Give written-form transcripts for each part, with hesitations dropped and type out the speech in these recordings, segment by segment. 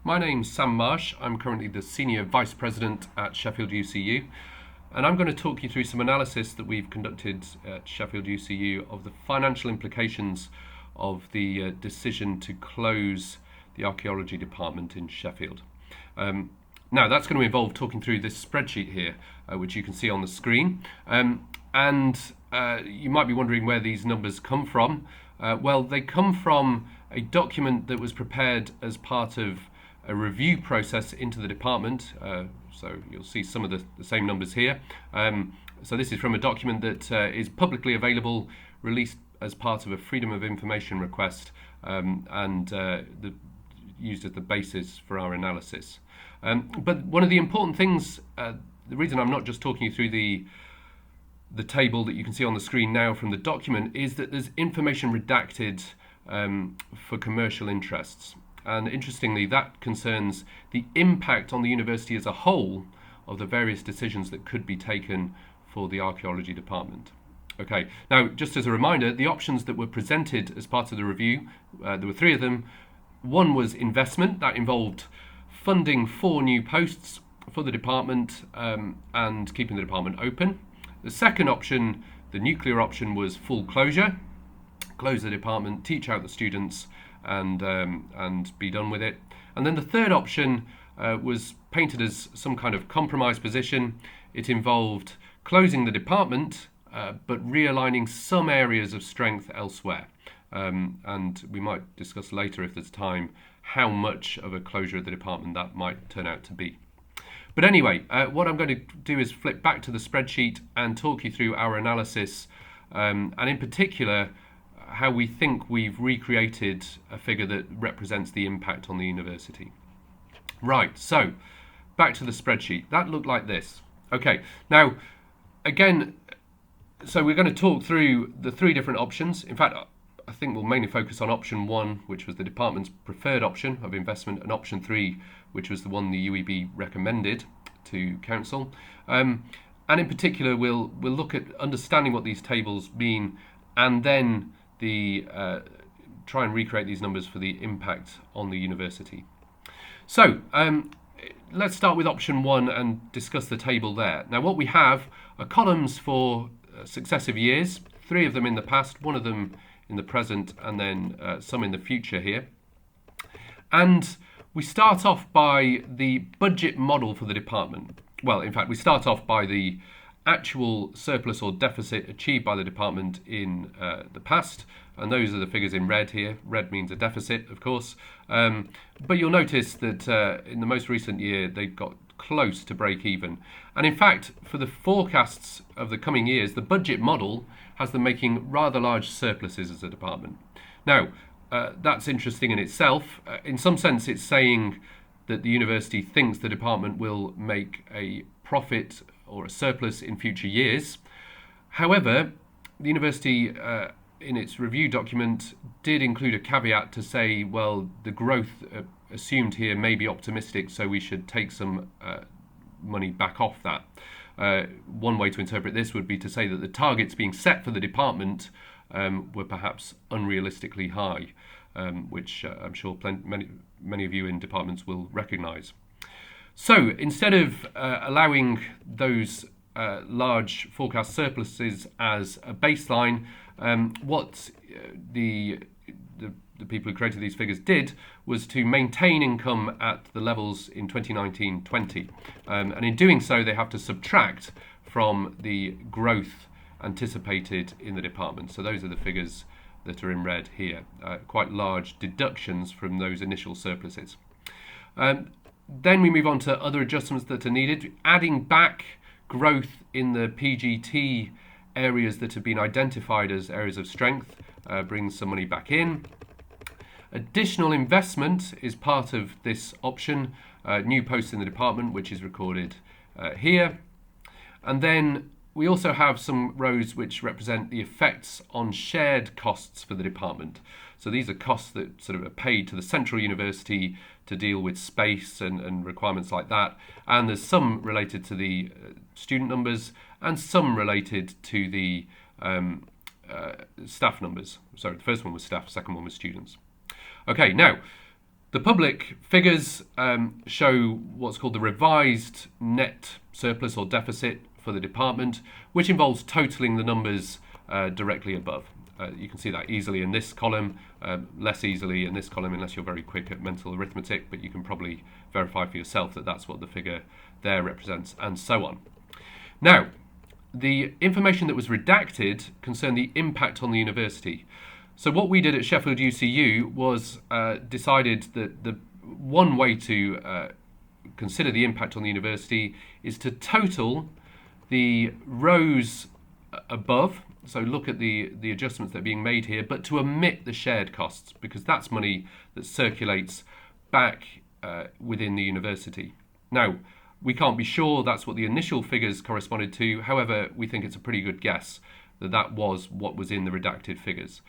My name's Sam Marsh. I'm currently the Senior Vice President at Sheffield UCU, and I'm going to talk you through some analysis that we've conducted at Sheffield UCU of the financial implications of the decision to close the Archaeology Department in Sheffield. Now, that's going to involve talking through this spreadsheet here, which you can see on the screen. And you might be wondering where these numbers come from. Well, they come from a document that was prepared as part of a review process into the department. So you'll see some of the same numbers here. So this is from a document that is publicly available, released as part of a Freedom of Information request, and used as the basis for our analysis. But one of the important things, the reason I'm not just talking you through the table that you can see on the screen now from the document, is that there's information redacted for commercial interests. And interestingly, that concerns the impact on the university as a whole of the various decisions that could be taken for the archaeology department. Okay, now just as a reminder, the options that were presented as part of the review, there were three of them. One was investment. That involved funding 4 new posts for the department and keeping the department open. The second option, the nuclear option, was full closure. Close the department, teach out the students, and be done with it. And then the third option was painted as some kind of compromise position. It involved closing the department, but realigning some areas of strength elsewhere. And we might discuss later, if there's time, how much of a closure of the department that might turn out to be. But anyway, what I'm going to do is flip back to the spreadsheet and talk you through our analysis, and in particular, how we think we've recreated a figure that represents the impact on the university. Right, so back to the spreadsheet. That looked like this. Okay, now again, so we're going to talk through the 3 different options. In fact, I think we'll mainly focus on option 1, which was the department's preferred option of investment, and option 3, which was the one the UEB recommended to council. And in particular, we'll look at understanding what these tables mean, and then try and recreate these numbers for the impact on the university. So let's start with option 1 and discuss the table there. Now, what we have are columns for successive years, 3 of them in the past, 1 of them in the present, and then some in the future here. And we start off by the budget model for the department. Well, in fact, we start off by the actual surplus or deficit achieved by the department in the past, and those are the figures in red here. Red means a deficit, of course, but you'll notice that in the most recent year they got close to break even, and in fact for the forecasts of the coming years, the budget model has them making rather large surpluses as a department. Now that's interesting in itself. In some sense, it's saying that the university thinks the department will make a profit or a surplus in future years. However, the university in its review document did include a caveat to say, well, the growth assumed here may be optimistic, so we should take some money back off that. One way to interpret this would be to say that the targets being set for the department were perhaps unrealistically high, which I'm sure many of you in departments will recognise. So instead of allowing those large forecast surpluses as a baseline, what the people who created these figures did was to maintain income at the levels in 2019-20. And in doing so, they have to subtract from the growth anticipated in the department. So those are the figures that are in red here, quite large deductions from those initial surpluses. Then we move on to other adjustments that are needed, adding back growth in the PGT areas that have been identified as areas of strength, brings some money back in. Additional investment is part of this option, new posts in the department, which is recorded here. And then we also have some rows which represent the effects on shared costs for the department. So these are costs that sort of are paid to the central university to deal with space and requirements like that. And there's some related to the student numbers and some related to the staff numbers. Sorry, the first one was staff, the second one was students. Okay, now The public figures show what's called the revised net surplus or deficit for the department, which involves totaling the numbers directly above. You can see that easily in this column, less easily in this column unless you're very quick at mental arithmetic, but you can probably verify for yourself that that's what the figure there represents, and so on. Now, the information that was redacted concerned the impact on the university. So what we did at Sheffield UCU was decided that the one way to consider the impact on the university is to total the rows above, so look at the adjustments that are being made here, but to omit the shared costs, because that's money that circulates back within the university. Now, we can't be sure that's what the initial figures corresponded to, however, we think it's a pretty good guess that that was what was in the redacted figures.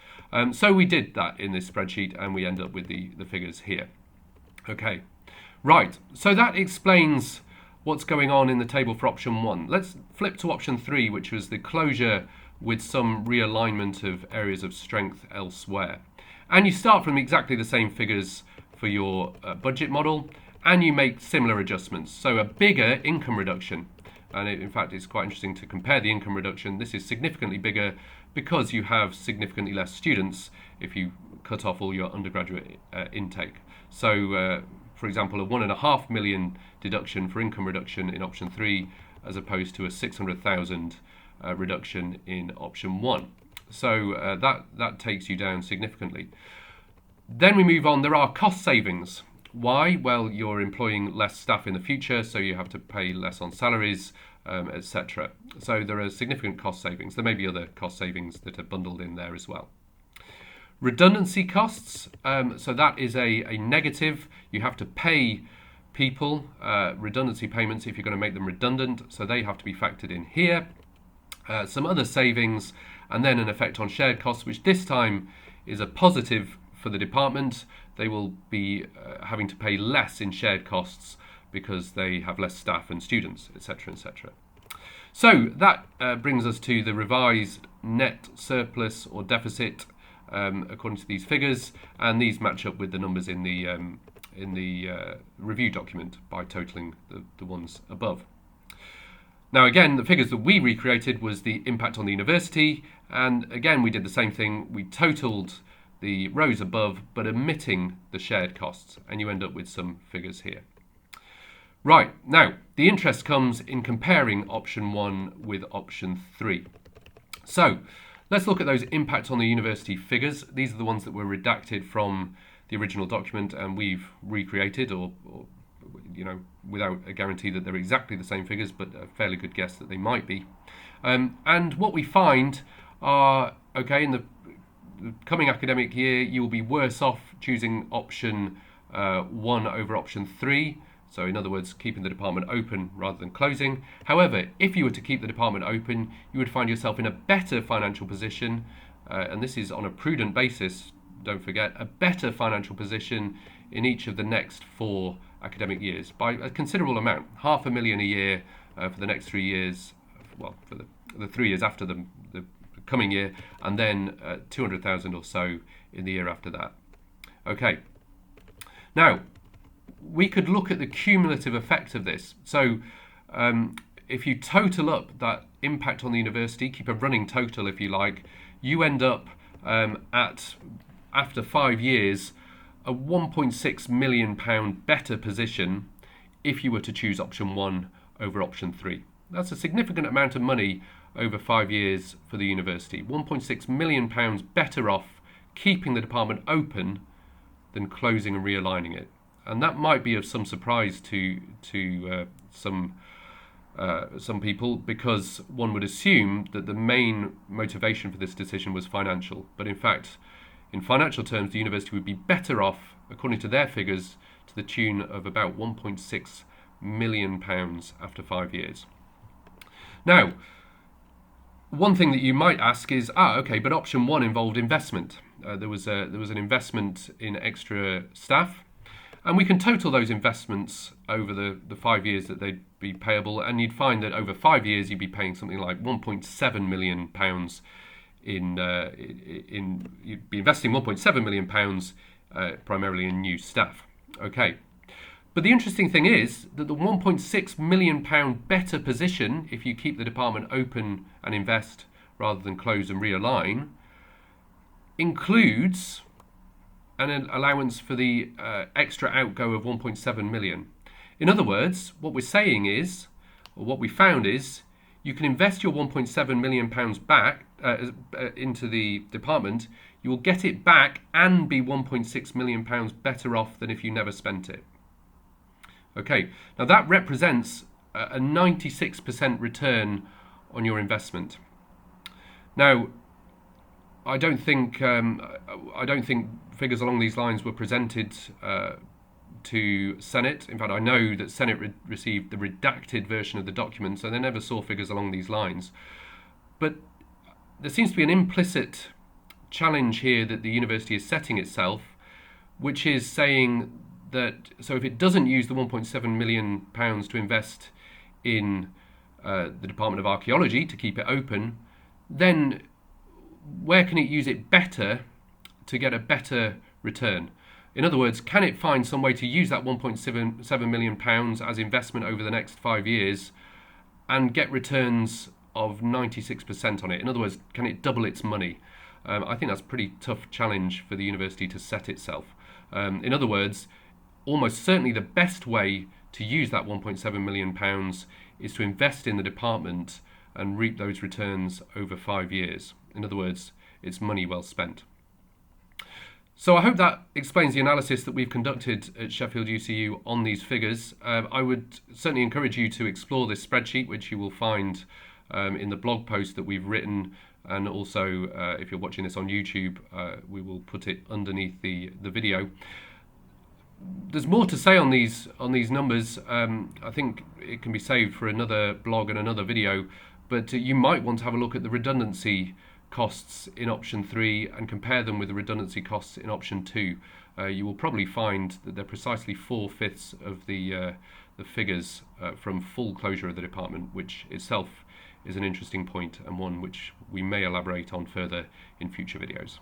So we did that in this spreadsheet and we end up with the figures here. Okay, right, so that explains what's going on in the table for option 1. Let's flip to option 3, which was the closure with some realignment of areas of strength elsewhere. And you start from exactly the same figures for your budget model, and you make similar adjustments. So a bigger income reduction. And in fact, it's quite interesting to compare the income reduction. This is significantly bigger because you have significantly less students if you cut off all your undergraduate intake. So, for example, a 1.5 million deduction for income reduction in option 3, as opposed to a 600,000 reduction in option 1. So that takes you down significantly. Then we move on. There are cost savings. Why? Well, you're employing less staff in the future, so you have to pay less on salaries, etc. So there are significant cost savings. There may be other cost savings that are bundled in there as well. Redundancy costs, so that is a negative. You have to pay people redundancy payments if you're going to make them redundant, so they have to be factored in here. Some other savings, and then an effect on shared costs, which this time is a positive for the department. They will be having to pay less in shared costs because they have less staff and students, etc., etc. So that brings us to the revised net surplus or deficit according to these figures, and these match up with the numbers in the review document by totaling the ones above. Now again, the figures that we recreated was the impact on the university, and again we did the same thing. We totaled the rows above, but omitting the shared costs, and you end up with some figures here. Right, now, the interest comes in comparing option 1 with option 3. So, let's look at those impact on the university figures. These are the ones that were redacted from the original document and we've recreated, or without a guarantee that they're exactly the same figures, but a fairly good guess that they might be. And what we find are, okay, in the coming academic year, you will be worse off choosing option 1 over option 3. So in other words, keeping the department open rather than closing. However, if you were to keep the department open, you would find yourself in a better financial position, and this is on a prudent basis, don't forget, a better financial position in each of the next 4 academic years by a considerable amount, $500,000 a year for the next 3 years, well, for the 3 years after the coming year, and then 200,000 or so in the year after that. Okay, now we could look at the cumulative effect of this. So if you total up that impact on the university, keep a running total if you like, you end up at, after 5 years, a £1.6 million better position if you were to choose option 1 over option 3. That's a significant amount of money over 5 years for the university. £1.6 million better off keeping the department open than closing and realigning it. And that might be of some surprise to some people, because one would assume that the main motivation for this decision was financial. But in fact, in financial terms, the university would be better off, according to their figures, to the tune of about £1.6 million after 5 years. Now, one thing that you might ask is, okay, but option 1 involved investment. There was an investment in extra staff, and we can total those investments over the 5 years that they'd be payable, and you'd find that over 5 years you'd be paying something like £1.7 million you'd be investing £1.7 million primarily in new staff. Okay. But the interesting thing is that the £1.6 million better position, if you keep the department open and invest rather than close and realign, includes an allowance for the extra outgo of 1.7 million. In other words, what we're saying is, or what we found is, you can invest your £1.7 million back into the department. You will get it back and be £1.6 million better off than if you never spent it. Okay, now that represents a 96% return on your investment. Now, I don't think figures along these lines were presented to Senate. In fact, I know that Senate received the redacted version of the document, so they never saw figures along these lines. But there seems to be an implicit challenge here that the university is setting itself, which is saying that, so if it doesn't use the £1.7 million to invest in the Department of Archaeology to keep it open, then where can it use it better to get a better return? In other words, can it find some way to use that £1.7 million as investment over the next 5 years and get returns of 96% on it? In other words, can it double its money? I think that's a pretty tough challenge for the university to set itself. In other words, almost certainly the best way to use that £1.7 million is to invest in the department and reap those returns over 5 years. In other words, it's money well spent. So I hope that explains the analysis that we've conducted at Sheffield UCU on these figures. I would certainly encourage you to explore this spreadsheet, which you will find in the blog post that we've written, and also if you're watching this on YouTube, we will put it underneath the video. There's more to say on these numbers. I think it can be saved for another blog and another video, but you might want to have a look at the redundancy costs in option 3 and compare them with the redundancy costs in option 2. You will probably find that they're precisely 4/5 of the figures from full closure of the department, which itself is an interesting point and one which we may elaborate on further in future videos.